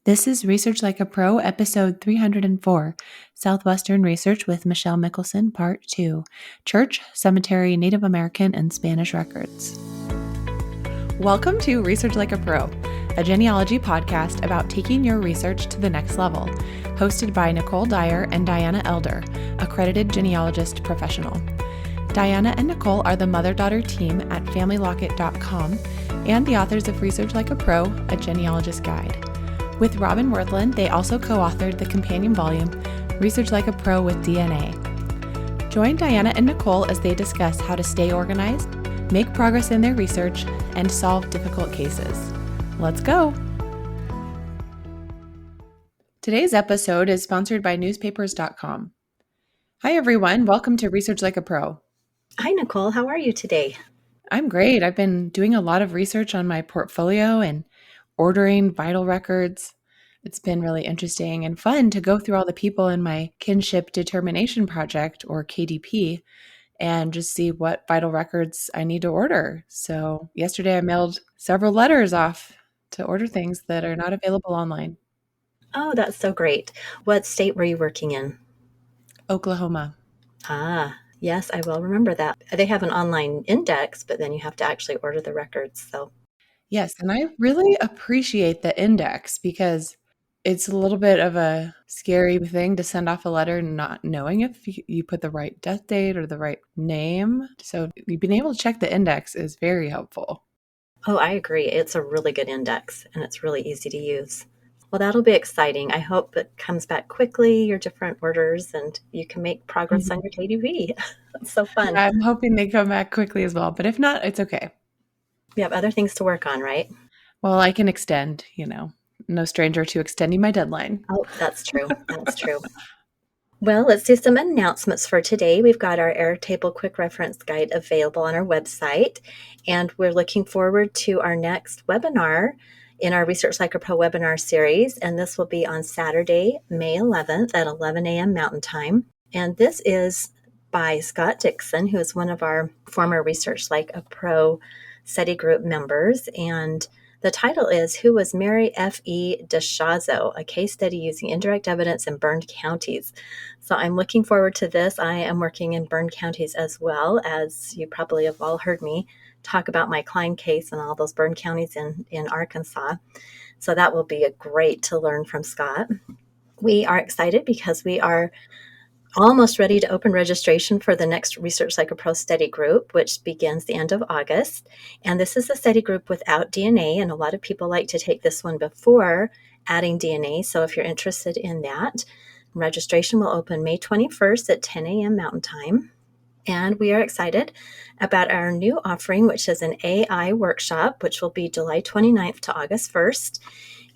This is Research Like a Pro, episode 304, Southwestern Research with Michelle Mickelson, part 2, Church, Cemetery, Native American, and Spanish Records. Welcome to Research Like a Pro, a genealogy podcast about taking your research to the next level, hosted by Nicole Dyer and Diana Elder, accredited genealogist professional. Diana and Nicole are the mother-daughter team at FamilyLocket.com and the authors of Research Like a Pro, a genealogist guide. With Robin Worthland, they also co-authored the companion volume, Research Like a Pro with DNA. Join Diana and Nicole as they discuss how to stay organized, make progress in their research, and solve difficult cases. Let's go! Today's episode is sponsored by newspapers.com. Hi everyone, welcome to Research Like a Pro. Hi Nicole, how are you today? I'm great. I've been doing a lot of research on my portfolio and ordering vital records. It's been really interesting and fun to go through all the people in my Kinship Determination Project, or KDP, and just see what vital records I need to order. So yesterday I mailed several letters off to order things that are not available online. Oh, that's so great. What state were you working in? Oklahoma. Ah, yes, I will remember that. They have an online index, but then you have to actually order the records. So Yes, and I really appreciate the index because it's a little bit of a scary thing to send off a letter not knowing if you put the right death date or the right name. So being able to check the index is very helpful. Oh, I agree. It's a really good index and it's really easy to use. Well, that'll be exciting. I hope it comes back quickly, your different orders, and you can make progress on your KDP. That's so fun. I'm hoping they come back quickly as well, but if not, it's okay. You have other things to work on, right? Well, I can extend, no stranger to extending my deadline. Oh, that's true. That's true. Well, let's do some announcements for today. We've got our Airtable Quick Reference Guide available on our website, and we're looking forward to our next webinar in our Research Like a Pro webinar series, and this will be on Saturday, May 11th at 11 a.m. Mountain Time. And this is by Scott Dixon, who is one of our former Research Like a Pro study group members, and the title is Who Was Mary F.E. DeShazo? A Case Study Using Indirect Evidence in Burned Counties. So I'm looking forward to this. I am working in burned counties as well, as you probably have all heard me talk about my Klein case and all those burned counties in Arkansas. So that will be great to learn from Scott. We are excited because we are almost ready to open registration for the next Research Like a Pro study group, which begins the end of August. And this is a study group without DNA, and a lot of people like to take this one before adding DNA. So if you're interested in that, registration will open May 21st at 10 a.m. Mountain Time. And we are excited about our new offering, which is an AI workshop, which will be July 29th to August 1st.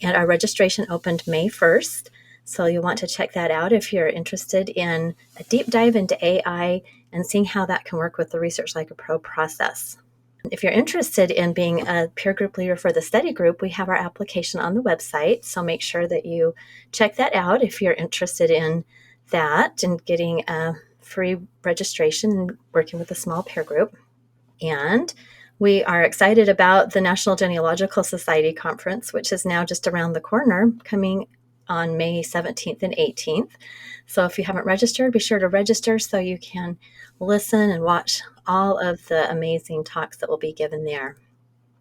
And our registration opened May 1st. So you'll want to check that out if you're interested in a deep dive into AI and seeing how that can work with the Research Like a Pro process. If you're interested in being a peer group leader for the study group, we have our application on the website. So make sure that you check that out if you're interested in that and getting a free registration and working with a small peer group. And we are excited about the National Genealogical Society Conference, which is now just around the corner, coming on May 17th and 18th. So if you haven't registered, be sure to register so you can listen and watch all of the amazing talks that will be given there.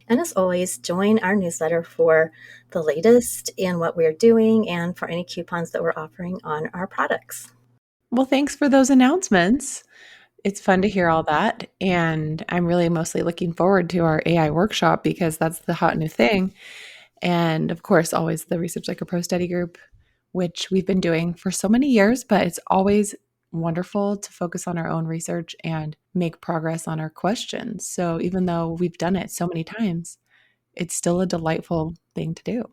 And as always, join our newsletter for the latest in what we're doing and for any coupons that we're offering on our products. Well, thanks for those announcements. It's fun to hear all that. And I'm really mostly looking forward to our AI workshop because that's the hot new thing. And of course, always the Research Like a Pro study group, which we've been doing for so many years, but it's always wonderful to focus on our own research and make progress on our questions. So even though we've done it so many times, it's still a delightful thing to do.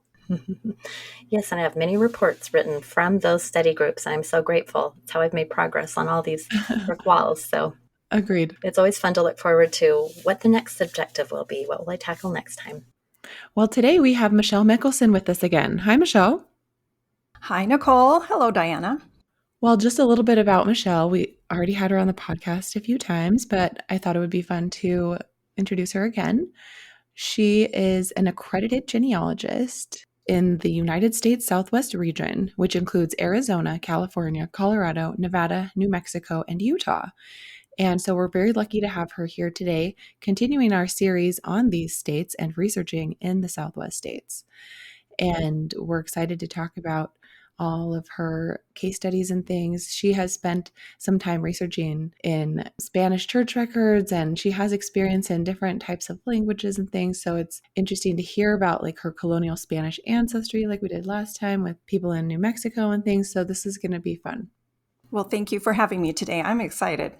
Yes, and I have many reports written from those study groups. I'm so grateful. It's how I've made progress on all these brick walls. So Agreed. It's always fun to look forward to what the next objective will be. What will I tackle next time? Well, today we have Michelle Mickelson with us again. Hi, Michelle. Hi, Nicole. Hello, Diana. Well, just a little bit about Michelle. We already had her on the podcast a few times, but I thought it would be fun to introduce her again. She is an accredited genealogist. in the United States Southwest region, which includes Arizona, California, Colorado, Nevada, New Mexico, and Utah. And so we're very lucky to have her here today, continuing our series on these states and researching in the Southwest states. And we're excited to talk about all of her case studies and things. She has spent some time researching in Spanish church records, and she has experience in different types of languages and things. So it's interesting to hear about like her colonial Spanish ancestry, like we did last time with people in New Mexico and things. So this is going to be fun. Well, thank you for having me today. I'm excited.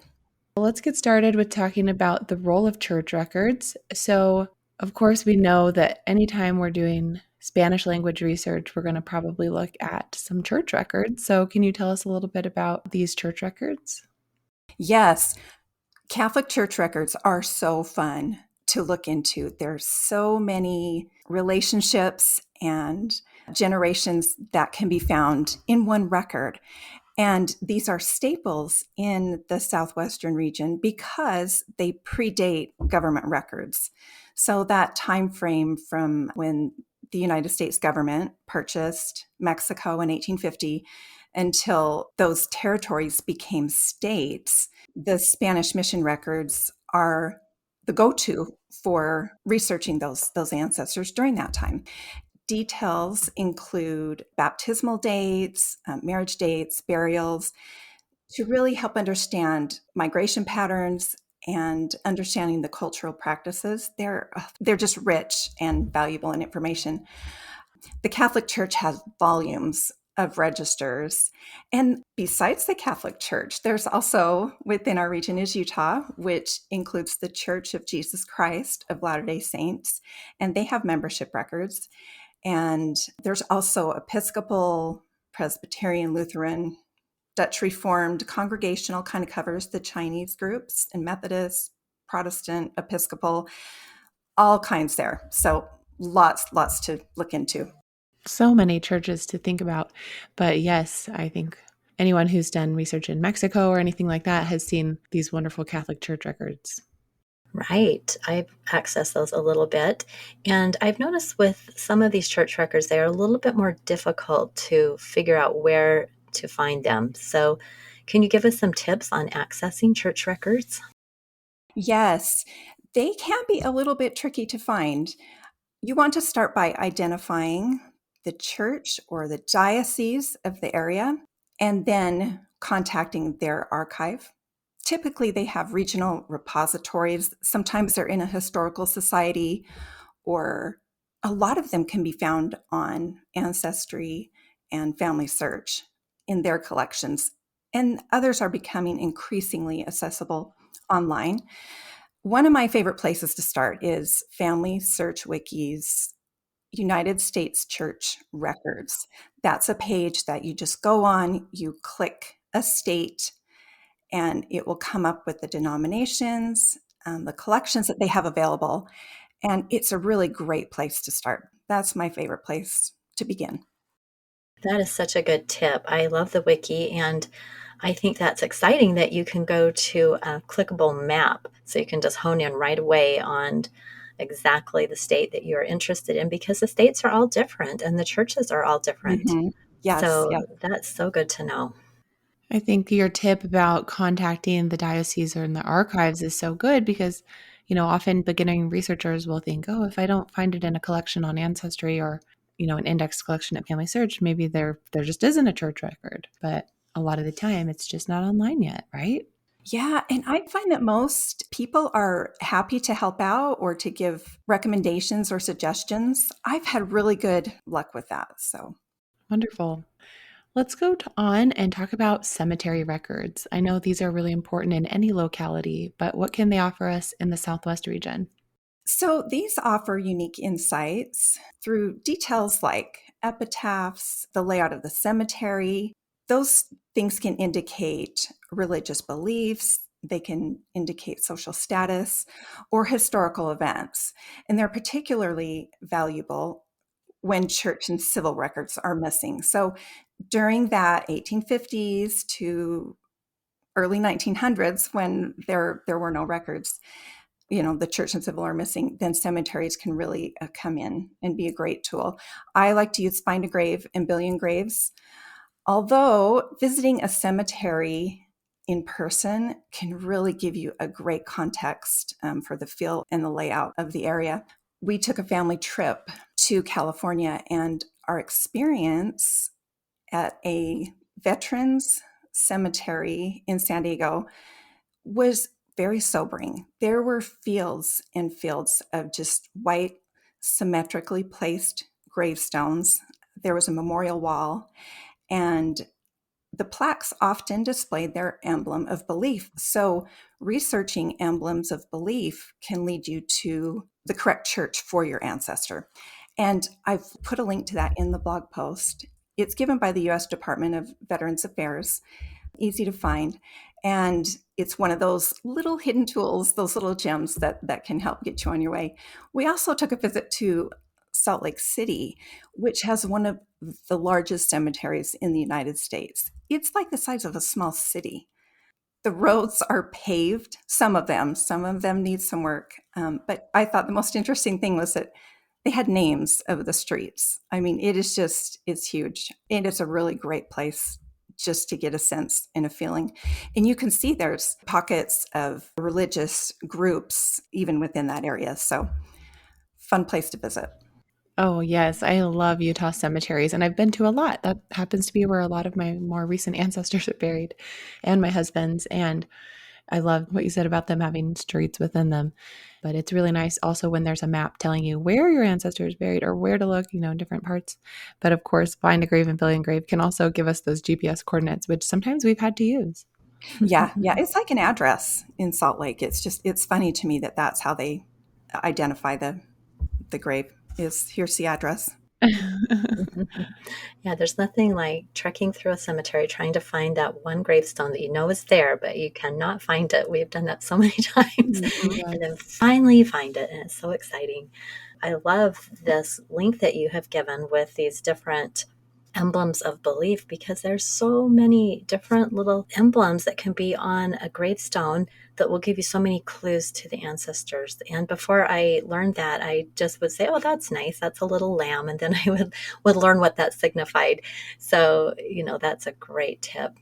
Well, let's get started with talking about the role of church records. So, of course, we know that anytime we're doing Spanish language research, we're going to probably look at some church records. So, can you tell us a little bit about these church records? Yes, Catholic church records are so fun to look into. There's so many relationships and generations that can be found in one record. And these are staples in the Southwestern region because they predate government records. So that time frame from when the United States government purchased Mexico in 1850 until those territories became states, the Spanish mission records are the go-to for researching those ancestors during that time. Details include baptismal dates, marriage dates, burials, to really help understand migration patterns and understanding the cultural practices. They're just rich and valuable in information. The Catholic Church has volumes of registers. And besides the Catholic Church, there's also within our region is Utah, which includes the Church of Jesus Christ of Latter-day Saints, and they have membership records. And there's also Episcopal, Presbyterian, Lutheran, Dutch Reformed, Congregational kind of covers the Chinese groups, and Methodist, Protestant, Episcopal, all kinds there. So lots to look into. So many churches to think about. But yes, I think anyone who's done research in Mexico or anything like that has seen these wonderful Catholic church records. Right. I've accessed those a little bit. And I've noticed with some of these church records, they're a little bit more difficult to figure out where to find them. So, can you give us some tips on accessing church records? Yes, they can be a little bit tricky to find. You want to start by identifying the church or the diocese of the area and then contacting their archive. Typically, they have regional repositories. Sometimes they're in a historical society, or a lot of them can be found on Ancestry and FamilySearch in their collections. And others are becoming increasingly accessible online. One of my favorite places to start is FamilySearch Wiki's United States Church Records. That's a page that you just go on, you click a state, and it will come up with the denominations, the collections that they have available. And it's a really great place to start. That's my favorite place to begin. That is such a good tip. I love the wiki, and I think that's exciting that you can go to a clickable map so you can just hone in right away on exactly the state that you're interested in, because the states are all different and the churches are all different. Mm-hmm. Yes, So yes. that's so good to know. I think your tip about contacting the diocese or in the archives is so good because, often beginning researchers will think, oh, if I don't find it in a collection on Ancestry or, an index collection at FamilySearch, maybe there just isn't a church record. But a lot of the time, it's just not online yet, right? Yeah, and I find that most people are happy to help out or to give recommendations or suggestions. I've had really good luck with that. So, Wonderful. Let's go on and talk about cemetery records. I know these are really important in any locality, but what can they offer us in the Southwest region? so these offer unique insights through details like epitaphs, the layout of the cemetery. Those things can indicate religious beliefs, they can indicate social status or historical events. And they're particularly valuable when church and civil records are missing. So during that 1850s to early 1900s, when there were no records, the church and civil are missing, then cemeteries can really come in and be a great tool. I like to use Find a Grave and Billion Graves, although visiting a cemetery in person can really give you a great context for the feel and the layout of the area. We took a family trip to California, and our experience at a veterans cemetery in San Diego was very sobering. There were fields and fields of just white, symmetrically placed gravestones. There was a memorial wall, and the plaques often displayed their emblem of belief. So researching emblems of belief can lead you to the correct church for your ancestor. And I've put a link to that in the blog post. It's given by the U.S. Department of Veterans Affairs, easy to find. And it's one of those little hidden tools, those little gems that can help get you on your way. We also took a visit to Salt Lake City, which has one of the largest cemeteries in the United States. It's like the size of a small city. The roads are paved, some of them need some work. But I thought the most interesting thing was that they had names of the streets. I mean, it's huge. And it's a really great place just to get a sense and a feeling. And you can see there's pockets of religious groups even within that area. So fun place to visit. Oh, yes. I love Utah cemeteries, and I've been to a lot. That happens to be where a lot of my more recent ancestors are buried, and my husband's. And I love what you said about them having streets within them. But it's really nice also when there's a map telling you where your ancestors buried or where to look, in different parts. But of course, Find a Grave and Billion Grave can also give us those GPS coordinates, which sometimes we've had to use. Yeah. It's like an address in Salt Lake. It's funny to me that that's how they identify the grave. Is here's the address. Yeah, there's nothing like trekking through a cemetery trying to find that one gravestone that you know is there, but you cannot find it. We've done that so many times. Mm-hmm. And then finally you find it, and it's so exciting. I love this link that you have given with these different emblems of belief, because there's so many different little emblems that can be on a gravestone that will give you so many clues to the ancestors. And before I learned that, I just would say, oh, that's nice, that's a little lamb, and then I would learn what that signified. So that's a great tip.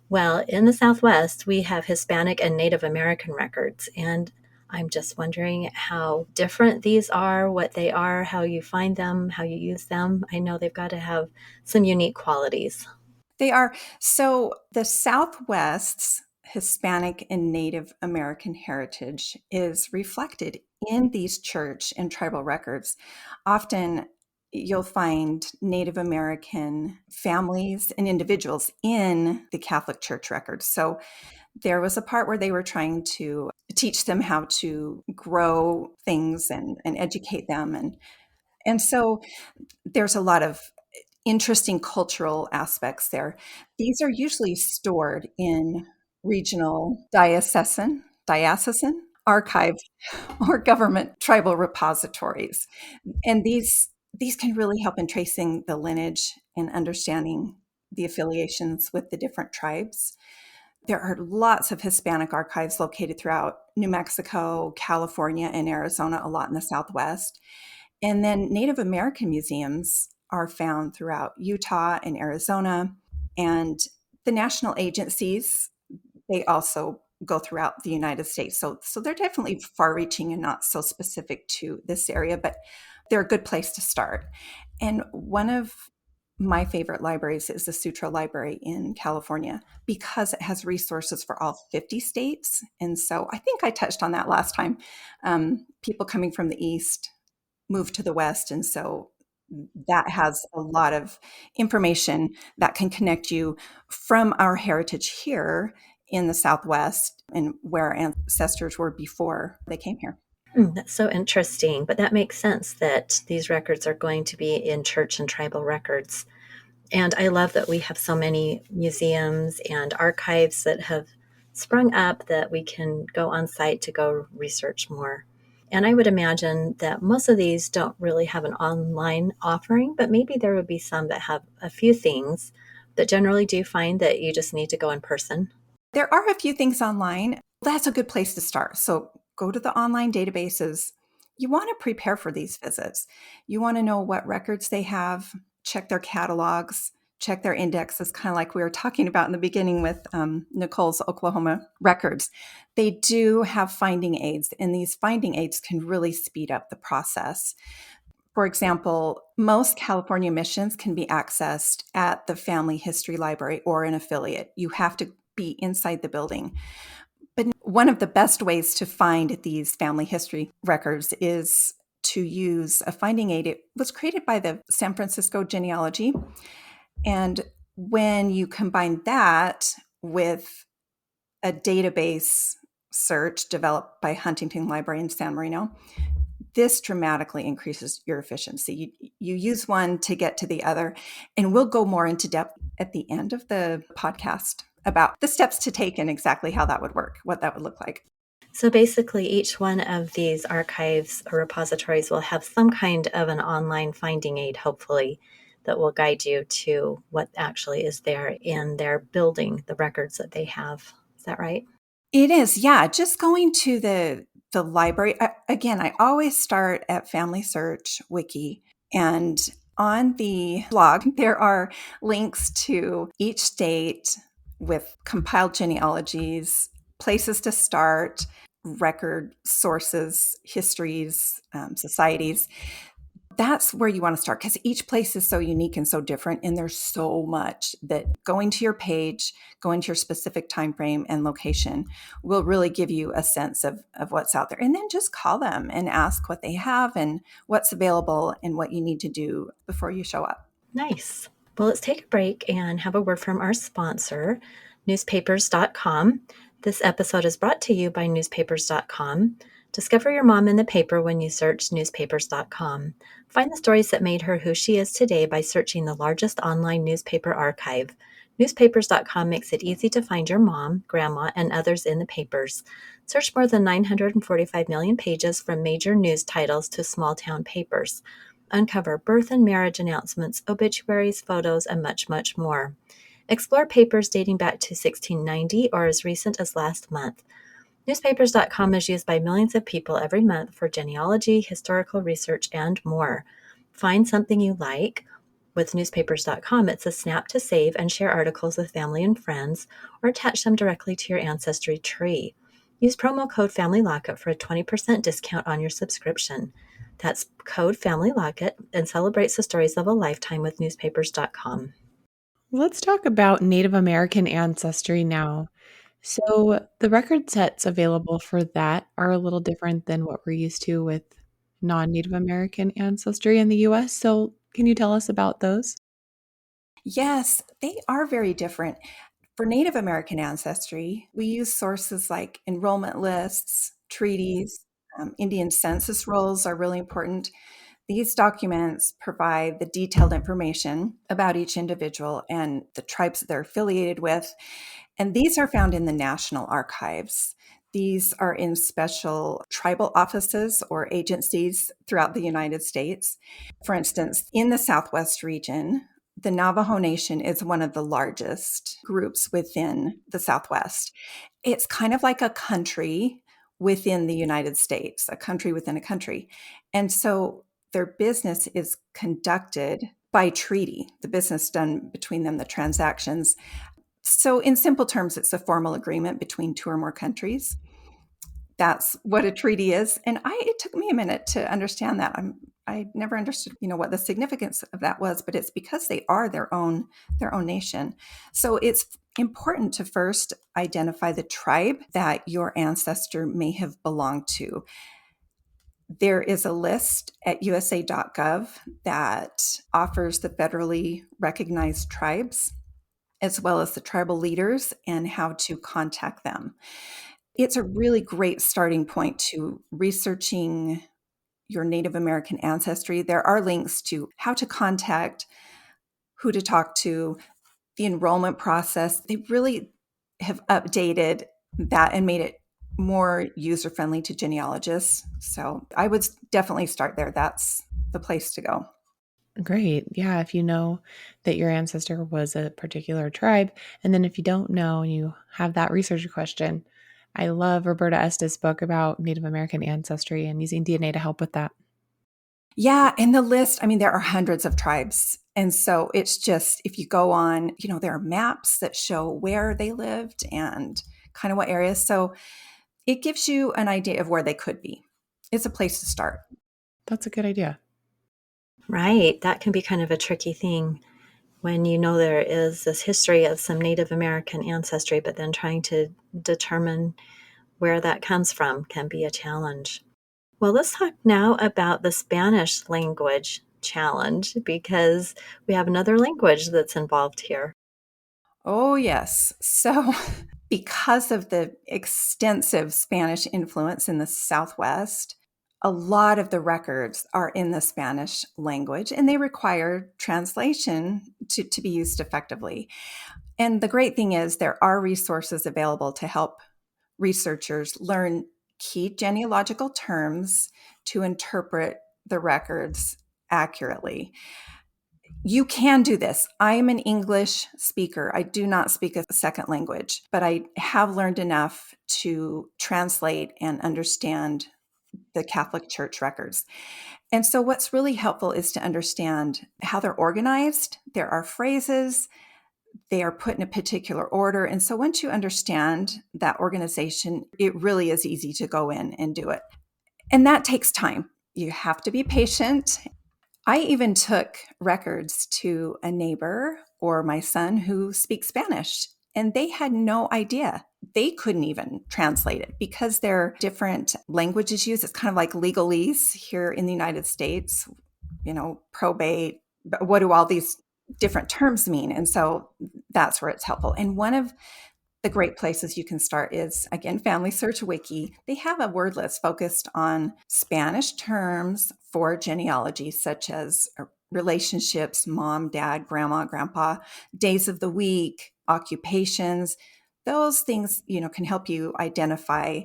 Well, in the Southwest, we have Hispanic and Native American records, and I'm just wondering how different these are, what they are, how you find them, how you use them. I know they've got to have some unique qualities. They are. So the Southwest's Hispanic and Native American heritage is reflected in these church and tribal records. Often you'll find Native American families and individuals in the Catholic Church records. So there was a part where they were trying to teach them how to grow things and educate them. And so there's a lot of interesting cultural aspects there. These are usually stored in regional diocesan archives or government tribal repositories. And these can really help in tracing the lineage and understanding the affiliations with the different tribes. There are lots of Hispanic archives located throughout New Mexico, California, and Arizona, a lot in the Southwest. And then Native American museums are found throughout Utah and Arizona. And the national agencies, they also go throughout the United States. So they're definitely far-reaching and not so specific to this area, but they're a good place to start. And one of my favorite libraries is the Sutro Library in California, because it has resources for all 50 states. And so I think I touched on that last time. People coming from the East move to the West. And so that has a lot of information that can connect you from our heritage here in the Southwest and where our ancestors were before they came here. That's so interesting, but that makes sense that these records are going to be in church and tribal records. And I love that we have so many museums and archives that have sprung up that we can go on site to go research more. And I would imagine that most of these don't really have an online offering, but maybe there would be some that have a few things. But generally, do you find that you just need to go in person? There are a few things online. That's a good place to start. So go to the online databases. You want to prepare for these visits. You want to know what records they have, check their catalogs, check their indexes, kind of like we were talking about in the beginning with Nicole's Oklahoma records. They do have finding aids, and these finding aids can really speed up the process. For example, most California missions can be accessed at the Family History Library or an affiliate. You have to be inside the building. But one of the best ways to find these family history records is to use a finding aid. It was created by the San Francisco Genealogy. And when you combine that with a database search developed by Huntington Library in San Marino, this dramatically increases your efficiency. You use one to get to the other, and we'll go more into depth at the end of the podcast about the steps to take and exactly how that would work, what that would look like. So basically, each one of these archives or repositories will have some kind of an online finding aid, hopefully, that will guide you to what actually is there in their building, the records that they have. Is that right? It is, yeah. Just going to the library. Again, I always start at FamilySearch Wiki, and on the blog, there are links to each state with compiled genealogies, places to start, record sources, histories, societies. That's where you want to start because each place is so unique and so different, and there's so much that going to your page, going to your specific time frame and location will really give you a sense of what's out there. And then just call them and ask what they have and what's available and what you need to do before you show up. Nice. Well, let's take a break and have a word from our sponsor, newspapers.com. This episode is brought to you by newspapers.com. Discover your mom in the paper when you search newspapers.com. Find the stories that made her who she is today by searching the largest online newspaper archive. Newspapers.com makes it easy to find your mom, grandma, and others in the papers. Search more than 945 million pages from major news titles to small town papers. Uncover birth and marriage announcements, obituaries, photos, and much, much more. Explore papers dating back to 1690 or as recent as last month. Newspapers.com is used by millions of people every month for genealogy, historical research, and more. Find something you like. With newspapers.com, it's a snap to save and share articles with family and friends, or attach them directly to your Ancestry tree. Use promo code FamilyLocket for a 20% discount on your subscription. That's code FamilyLocket and celebrates the stories of a lifetime with newspapers.com. Let's talk about Native American ancestry now. So, the record sets available for that are a little different than what we're used to with non-Native American ancestry in the US. So, can you tell us about those? Yes, they are very different. For Native American ancestry, we use sources like enrollment lists, treaties, Indian census rolls are really important. These documents provide the detailed information about each individual and the tribes that they're affiliated with. And these are found in the National Archives. These are in special tribal offices or agencies throughout the United States. For instance, in the Southwest region, the Navajo Nation is one of the largest groups within the Southwest. It's kind of like a country within the United States, a country within a country. And so their business is conducted by treaty, the business done between them, the transactions. So in simple terms, it's a formal agreement between two or more countries. That's what a treaty is. And it took me a minute to understand that. I never understood, what the significance of that was, but it's because they are their own nation. So it's important to first identify the tribe that your ancestor may have belonged to. There is a list at usa.gov that offers the federally recognized tribes, as well as the tribal leaders and how to contact them. It's a really great starting point to researching your Native American ancestry. There are links to how to contact, who to talk to, the enrollment process. They really have updated that and made it more user-friendly to genealogists. So I would definitely start there. That's the place to go. Great. Yeah, if you know that your ancestor was a particular tribe, and then if you don't know and you have that research question, I love Roberta Estes' book about Native American ancestry and using DNA to help with that. Yeah. And the list, I mean, there are hundreds of tribes. And so it's just, if you go on, there are maps that show where they lived and kind of what areas. So it gives you an idea of where they could be. It's a place to start. That's a good idea. Right. That can be kind of a tricky thing when you know there is this history of some Native American ancestry, but then trying to determine where that comes from can be a challenge. Well, let's talk now about the Spanish language challenge because we have another language that's involved here. Oh, yes. So, because of the extensive Spanish influence in the Southwest, a lot of the records are in the Spanish language and they require translation to be used effectively. And the great thing is, there are resources available to help researchers learn key genealogical terms to interpret the records accurately. You can do this. I am an English speaker. I do not speak a second language, but I have learned enough to translate and understand the Catholic Church records. And so, what's really helpful is to understand how they're organized. There are phrases, they are put in a particular order. And so, once you understand that organization, it really is easy to go in and do it. And that takes time. You have to be patient. I even took records to a neighbor or my son who speaks Spanish, and they had no idea. They couldn't even translate it because there are different languages used. It's kind of like legalese here in the United States, probate. But what do all these different terms mean? And so that's where it's helpful. And one of the great places you can start is, again, FamilySearch Wiki. They have a word list focused on Spanish terms for genealogy, such as relationships, mom, dad, grandma, grandpa, days of the week, occupations. Those things, can help you identify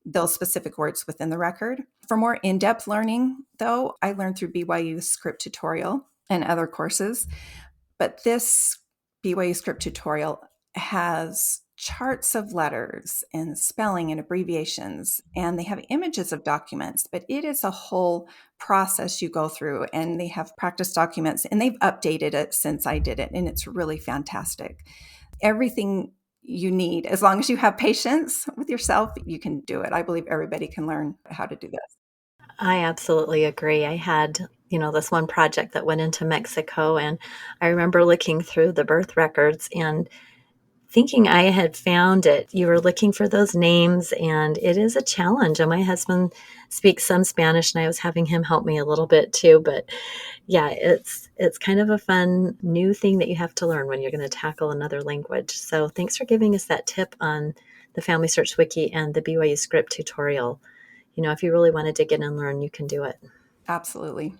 those specific words within the record. For more in-depth learning, though, I learned through BYU Script Tutorial and other courses. But this BYU Script Tutorial has charts of letters and spelling and abbreviations, and they have images of documents, but it is a whole process you go through, and they have practice documents, and they've updated it since I did it, and it's really fantastic. Everything you need, as long as you have patience with yourself, you can do it. I believe everybody can learn how to do this. I absolutely agree. I had, this one project that went into Mexico, and I remember looking through the birth records and thinking I had found it. You were looking for those names, and it is a challenge. And my husband speaks some Spanish, and I was having him help me a little bit too. But yeah, it's kind of a fun new thing that you have to learn when you're going to tackle another language. So thanks for giving us that tip on the FamilySearch Wiki and the BYU Script tutorial. If you really want to dig in and learn, you can do it. Absolutely.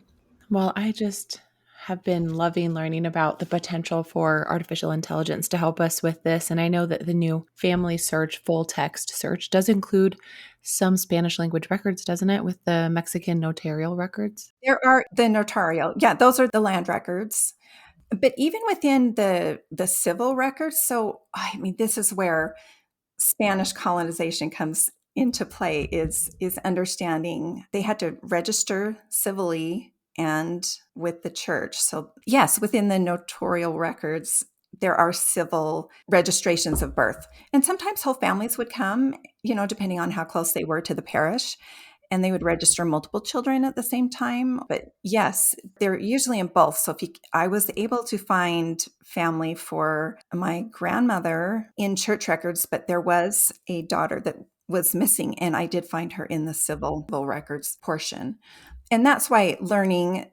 Well, I just have been loving learning about the potential for artificial intelligence to help us with this. And I know that the new FamilySearch full text search does include some Spanish language records, doesn't it, with the Mexican notarial records? There are the notarial. Yeah, those are the land records. But even within the civil records, so I mean, this is where Spanish colonization comes into play, is understanding they had to register civilly and with the church. So yes, within the notarial records, there are civil registrations of birth. And sometimes whole families would come, depending on how close they were to the parish, and they would register multiple children at the same time. But yes, they're usually in both. So I was able to find family for my grandmother in church records, but there was a daughter that was missing, and I did find her in the civil records portion. And that's why learning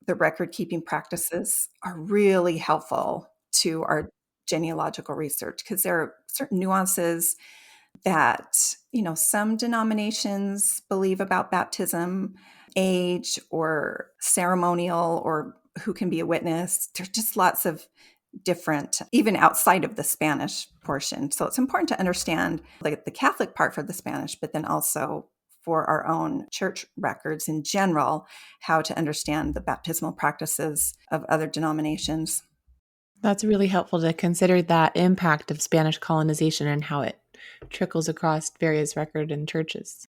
the record keeping practices are really helpful to our genealogical research, because there are certain nuances that, some denominations believe about baptism, age, or ceremonial, or who can be a witness. There's just lots of different, even outside of the Spanish portion. So it's important to understand the Catholic part for the Spanish, but then also for our own church records in general, how to understand the baptismal practices of other denominations. That's really helpful to consider that impact of Spanish colonization and how it trickles across various records and churches.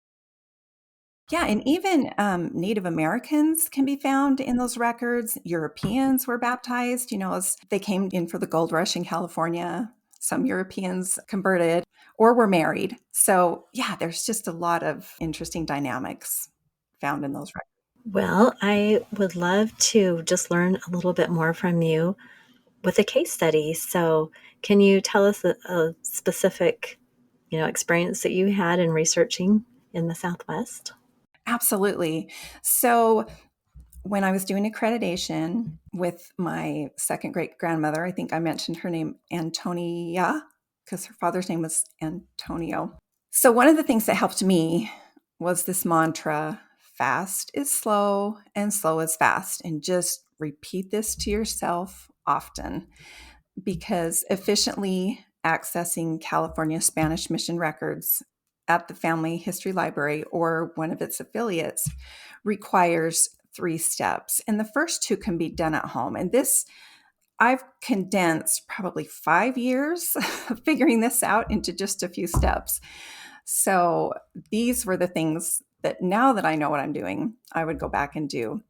Yeah, and even Native Americans can be found in those records. Europeans were baptized, as they came in for the gold rush in California. Some Europeans converted or were married. So, yeah, there's just a lot of interesting dynamics found in those records. Well, I would love to just learn a little bit more from you with a case study. So, can you tell us a specific, experience that you had in researching in the Southwest? Absolutely. So, when I was doing accreditation with my second great grandmother, I think I mentioned her name, Antonia, because her father's name was Antonio. So, one of the things that helped me was this mantra: fast is slow and slow is fast. And just repeat this to yourself often, because efficiently accessing California Spanish Mission records at the Family History Library or one of its affiliates requires 3 steps. And the first 2 can be done at home. And this, I've condensed probably 5 years of figuring this out into just a few steps. So these were the things that now that I know what I'm doing, I would go back and do.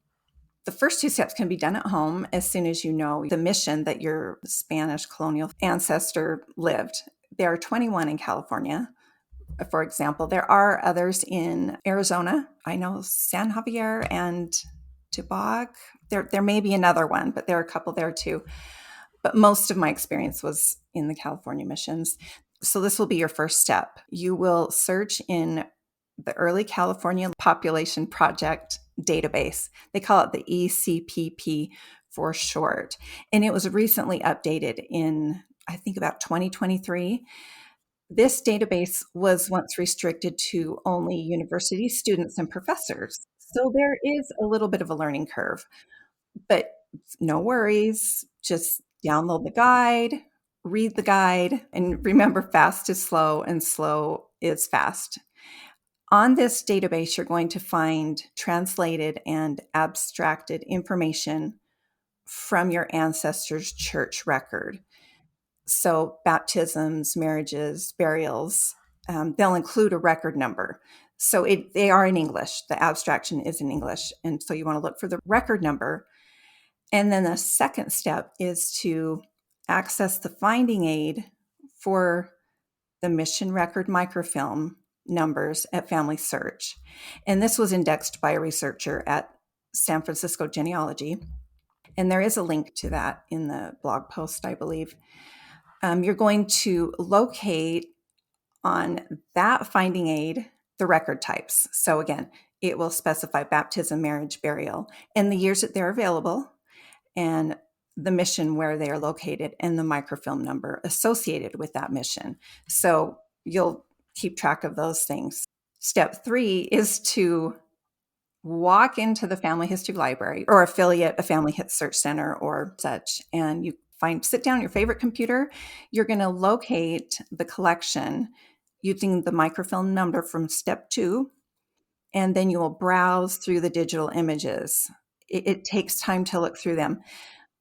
The first 2 steps can be done at home as soon as you know the mission that your Spanish colonial ancestor lived. There are 21 in California, for example. There are others in Arizona. I know San Javier and Tubac. There may be another one, but there are a couple there too. But most of my experience was in the California missions. So this will be your first step. You will search in the Early California Population Project database. They call it the ECPP for short. And it was recently updated in, I think, about 2023. This database was once restricted to only university students and professors. So there is a little bit of a learning curve, but no worries. Just download the guide, read the guide, and remember, fast is slow and slow is fast. On this database, you're going to find translated and abstracted information from your ancestors' church record. So baptisms, marriages, burials, they'll include a record number. So they are in English. The abstraction is in English. And so you want to look for the record number. And then the second step is to access the finding aid for the mission record microfilm numbers at FamilySearch. And this was indexed by a researcher at San Francisco Genealogy. And there is a link to that in the blog post, I believe. You're going to locate on that finding aid the record types. So again, it will specify baptism, marriage, burial, and the years that they're available, and the mission where they are located, and the microfilm number associated with that mission. So you'll keep track of those things. Step 3 is to walk into the Family History Library or affiliate a Family Search Center or such, and you sit down your favorite computer. You're going to locate the collection using the microfilm number from step 2, and then you will browse through the digital images. It takes time to look through them.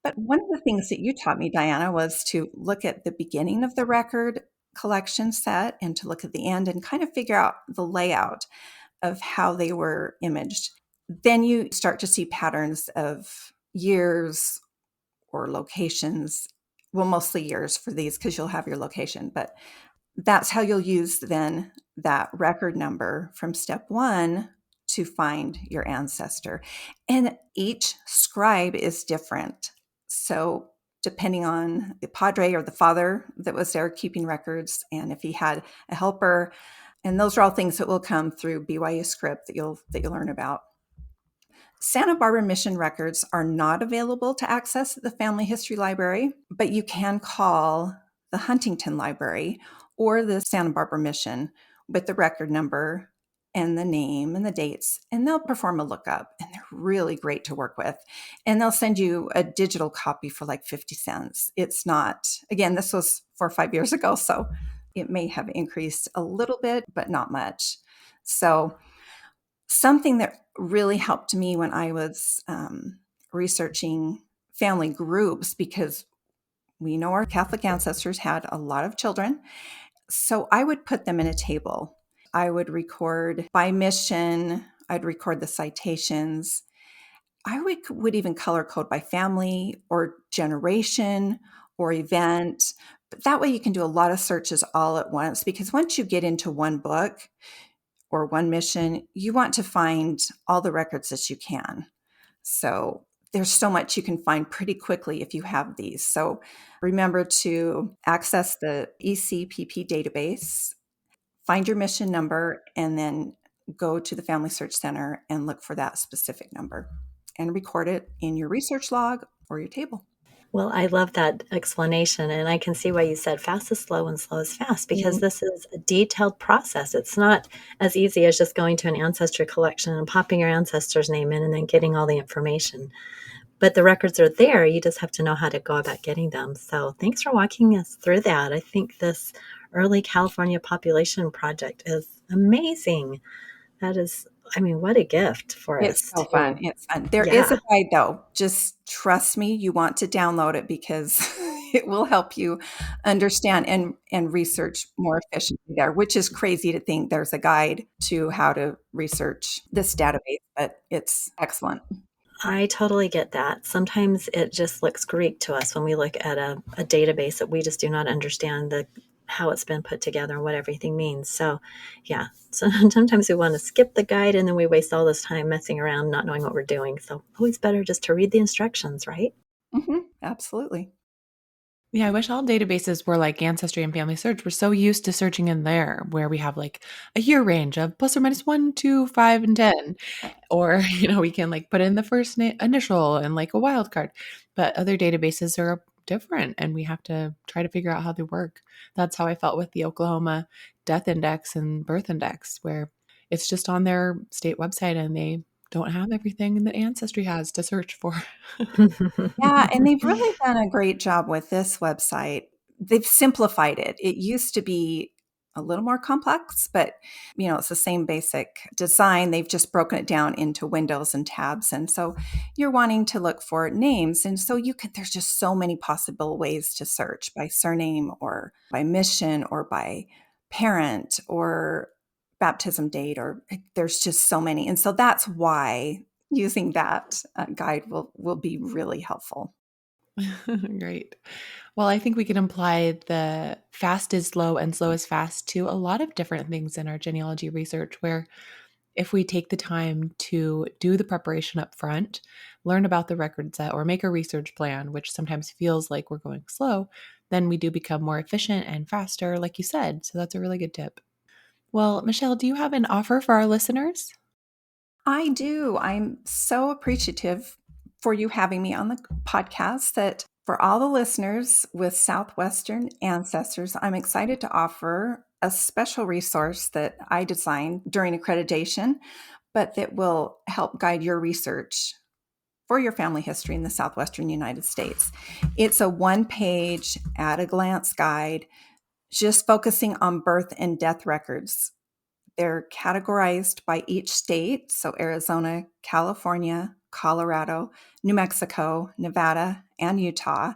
But one of the things that you taught me, Diana, was to look at the beginning of the record collection set and to look at the end and kind of figure out the layout of how they were imaged. Then you start to see patterns of years or locations. Well, mostly years for these because you'll have your location, but that's how you'll use then that record number from step 1 to find your ancestor. And each scribe is different. So depending on the padre or the father that was there keeping records, and if he had a helper, and those are all things that will come through BYU script that you'll learn about. Santa Barbara Mission records are not available to access at the Family History Library, but you can call the Huntington Library or the Santa Barbara Mission with the record number and the name and the dates, and they'll perform a lookup, and they're really great to work with. And they'll send you a digital copy for like 50 cents. It's not, again, this was 4 or 5 years ago, so it may have increased a little bit, but not much. So something that really helped me when I was researching family groups, because we know our Catholic ancestors had a lot of children. So I would put them in a table. I would record by mission. I'd record the citations. I would even color code by family or generation or event. But that way you can do a lot of searches all at once, because once you get into one book or one mission, you want to find all the records that you can. So there's so much you can find pretty quickly if you have these. So remember to access the ECPP database, find your mission number, and then go to the Family Search Center and look for that specific number and record it in your research log or your table. Well, I love that explanation, and I can see why you said fast is slow and slow is fast, because this is a detailed process. It's not as easy as just going to an ancestry collection and popping your ancestor's name in and then getting all the information. But the records are there. You just have to know how to go about getting them. So thanks for walking us through that. I think this early California population project is amazing. That is, I mean, what a gift for It's us so to, fun. It's fun. There is yeah. a guide though. Just trust me, you want to download it because it will help you understand and research more efficiently there, which is crazy to think there's a guide to how to research this database, but it's excellent. I totally get that. Sometimes it just looks Greek to us when we look at a database that we just do not understand how it's been put together and what everything means. So, yeah, so sometimes we want to skip the guide and then we waste all this time messing around, not knowing what we're doing. So, always better just to read the instructions, right? Absolutely. Yeah, I wish all databases were like Ancestry and Family Search. We're so used to searching in there where we have like a year range of plus or minus 1, 2, 5, and 10. Or, we can like put in the first initial and like a wild card. But other databases are different and we have to try to figure out how they work. That's how I felt with the Oklahoma death index and birth index, where it's just on their state website and they don't have everything that Ancestry has to search for. Yeah, and they've really done a great job with this website. They've simplified it. It used to be a little more complex, but it's the same basic design. They've just broken it down into windows and tabs. And so you're wanting to look for names. And so there's just so many possible ways to search by surname or by mission or by parent or baptism date, or there's just so many. And so that's why using that guide will be really helpful. Great. Well, I think we can apply the fast is slow and slow is fast to a lot of different things in our genealogy research, where if we take the time to do the preparation up front, learn about the record set, or make a research plan, which sometimes feels like we're going slow, then we do become more efficient and faster, like you said. So that's a really good tip. Well, Michelle, do you have an offer for our listeners? I do. I'm so appreciative for you having me on the podcast. That for all the listeners with Southwestern ancestors, I'm excited to offer a special resource that I designed during accreditation, but that will help guide your research for your family history in the Southwestern United States. It's a one-page at-a-glance guide just focusing on birth and death records. They're categorized by each state, so Arizona, California, Colorado, New Mexico, Nevada, and Utah.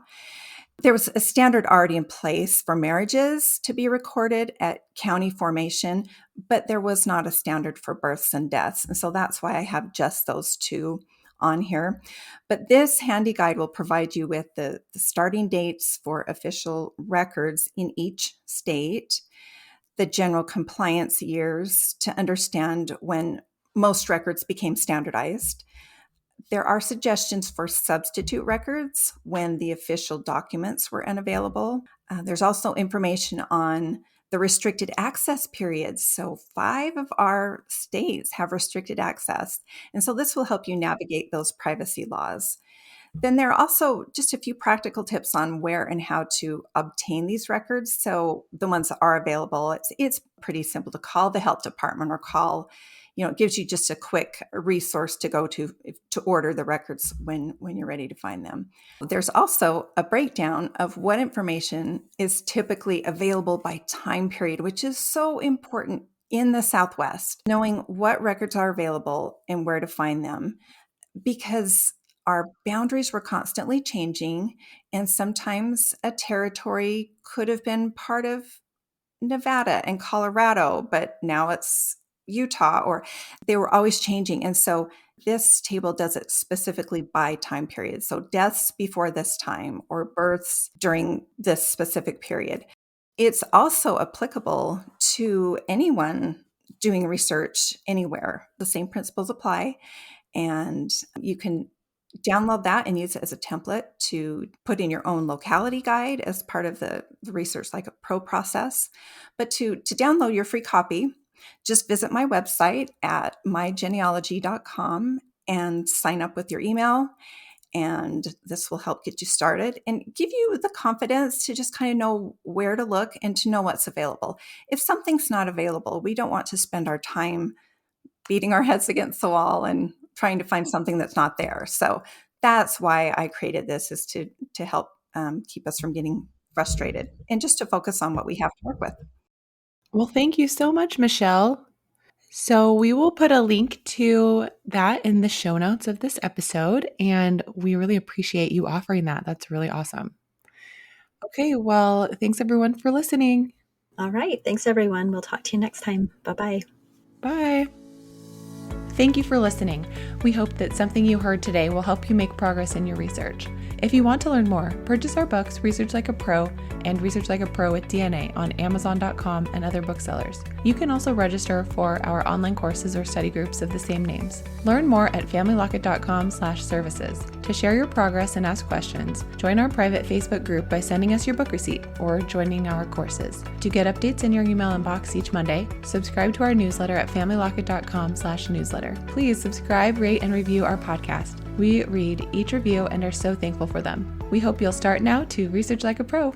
There was a standard already in place for marriages to be recorded at county formation, but there was not a standard for births and deaths. And so that's why I have just those two on here. But this handy guide will provide you with the starting dates for official records in each state, the general compliance years to understand when most records became standardized. There are suggestions for substitute records when the official documents were unavailable. There's also information on the restricted access periods. So 5 of our states have restricted access. And so this will help you navigate those privacy laws. Then there are also just a few practical tips on where and how to obtain these records. So the ones that are available, it's pretty simple to call the health department or call, it gives you just a quick resource to go to order the records when you're ready to find them. There's also a breakdown of what information is typically available by time period, which is so important in the Southwest, knowing what records are available and where to find them, because our boundaries were constantly changing, and sometimes a territory could have been part of Nevada and Colorado, but now it's Utah, or they were always changing. And so this table does it specifically by time period. So deaths before this time or births during this specific period. It's also applicable to anyone doing research anywhere. The same principles apply. And you can download that and use it as a template to put in your own locality guide as part of the Research Like a Pro process. But to download your free copy, just visit my website at mygenealogy.com and sign up with your email. And this will help get you started and give you the confidence to just kind of know where to look and to know what's available. If something's not available, we don't want to spend our time beating our heads against the wall and trying to find something that's not there. So that's why I created this, is to help keep us from getting frustrated and just to focus on what we have to work with. Well, thank you so much, Michelle. So we will put a link to that in the show notes of this episode, and we really appreciate you offering that. That's really awesome. Okay, well, thanks everyone for listening. All right. Thanks, everyone. We'll talk to you next time. Bye-bye. Bye. Thank you for listening. We hope that something you heard today will help you make progress in your research. If you want to learn more, purchase our books, Research Like a Pro and Research Like a Pro with DNA on Amazon.com and other booksellers. You can also register for our online courses or study groups of the same names. Learn more at FamilyLocket.com/services. To share your progress and ask questions, join our private Facebook group by sending us your book receipt or joining our courses. To get updates in your email inbox each Monday, subscribe to our newsletter at FamilyLocket.com/newsletter. Please subscribe, rate, and review our podcast. We read each review and are so thankful for them. We hope you'll start now to research like a pro.